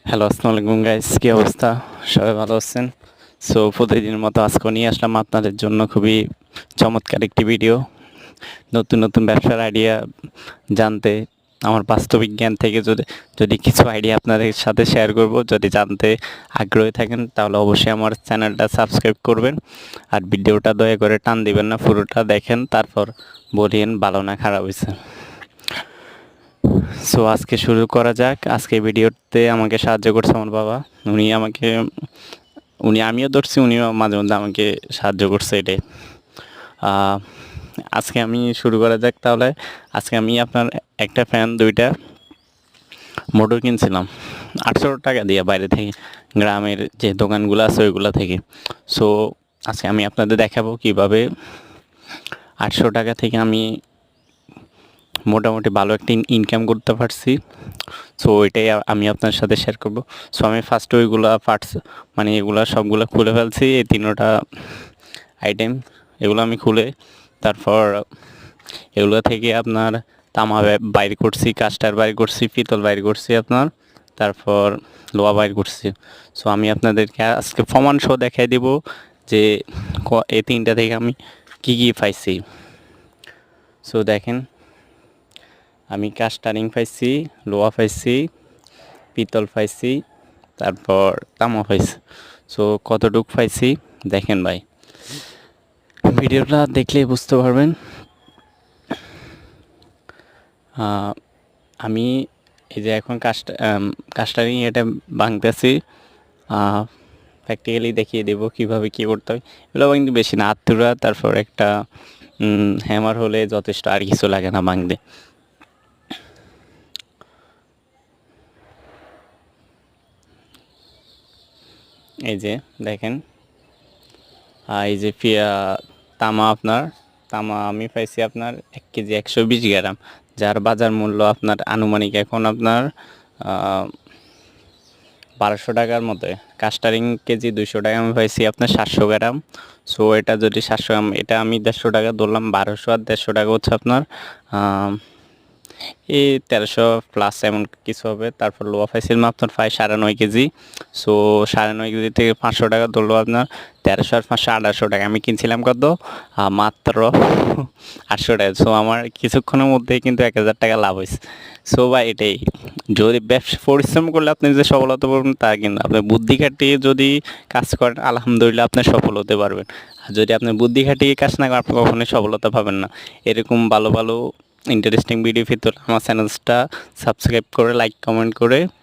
Hello, আসসালামু আলাইকুম guys, কী অবস্থা? সবাই ভালো আছেন? সো প্রতিদিনের মতো আজকেও নিয়ে আসলাম আপনাদের জন্য খুবই চমৎকার একটি ভিডিও। নতুন নতুন ব্যবসার আইডিয়া জানতে আমার বাস্তবিক জ্ঞান থেকে যদি যদি কিছু আইডিয়া আপনাদের সাথে শেয়ার করব। যদি জানতে আগ্রহী থাকেন তাহলে অবশ্যই আমার চ্যানেলটা সাবস্ক্রাইব করবেন। আর ভিডিওটা দয়া করে টান দিবেন না, পুরোটা দেখেন, তারপর বলিয়েন ভালো না খারাপ হয়েছে। সো আজকে শুরু করা যাক। আজকে ভিডিওতে আমাকে সাহায্য করছে আমার বাবা। উনি আমাকে আমিও ধরছি, উনিও মাঝে মধ্যে আমাকে সাহায্য করছে এটাই। আজকে আমি শুরু করা যাক তাহলে। আজকে আমি আপনার একটা ফ্যান, দুইটা মোটর কিনছিলাম 800 টাকা দিয়ে বাইরে থেকে, গ্রামের যে দোকানগুলো আছে ওইগুলো থেকে। সো আজকে আমি আপনাদের দেখাবো কিভাবে 800 টাকা থেকে আমি মোটামুটি ভালো একটা ইনকাম করতে পারছি। সো এটাই আমি আপনার সাথে শেয়ার করব। সো আমি ফার্স্টে ওইগুলা পার্টস, মানে এগুলা সবগুলো খুলে ফেলছি, এই তিনোটা আইটেম এগুলো আমি খুলে তারপর এগুলো থেকে আপনার তামা বাইর করছি, কাস্টার বাইর করছি, পিতল বাইর করছি আপনার, তারপর লোহা বাইর করছি। সো আমি আপনাদেরকে আজকে প্রমাণ সহ দেখাই দিব যে এই তিনটা থেকে আমি কী কী পাইছি। সো দেখেন, আমি কাস্টারিং পাইছি, লোহা পাইছি, পিতল পাইছি, তারপর তামা পাইছি। সো কতটুক পাইছি দেখেন ভাই, ভিডিওটা দেখলেই বুঝতে পারবেন। আমি এই যে এখন কাস্টারিং এটা ভাঙতেছি, প্র্যাকটিক্যালি দেখিয়ে দেবো কীভাবে কী করতে হয়। এগুলো কিন্তু বেশি না, আত্মুরা, তারপর একটা হ্যামার হলে যথেষ্ট, আর কিছু লাগে না ভাঙতে। এই যে দেখেন, এই যে তামা তামা আমি পাইছি আপনার 1 কেজি 120 গ্রাম, যার বাজার মূল্য আপনার আনুমানিক এখন আপনার 1200 টাকার মতো। কাস্টারিং কেজি 200 টাকা, আমি পাইছি আপনার 700 গ্রাম। সো এটা যদি 700 গ্রাম, এটা আমি 150 টাকা ধরলাম, 1200 আর 150 টাকা হচ্ছে আপনার এই 1300+ এমন কিছু হবে। তারপর লোহা পাইছিলাম আপনার 9.5 কেজি। সো 9.5 কেজি থেকে 500 টাকা ধরলো আপনার 1300 আর 500 1800 টাকা। আমি কিনছিলাম কত? মাত্র 800 টাকা। সো আমার কিছুক্ষণের মধ্যেই কিন্তু 1000 টাকা লাভ হয়েছে। সো ভাই এটাই, যদি ব্যবসা পরিশ্রম করলে আপনি যে সফলতা পাবেন তা কিন্তু, আপনি বুদ্ধি খাটিয়ে যদি কাজ করেন আলহামদুলিল্লাহ আপনি সফল হতে পারবেন। আর যদি আপনি বুদ্ধি খাটিয়ে কাজ না করেন আপনি কখনোই সফলতা পাবেন না। এরকম ভালো ভালো ইন্টারেস্টিং ভিডিও পেতে আমার চ্যানেলটা সাবস্ক্রাইব করে, লাইক কমেন্ট করে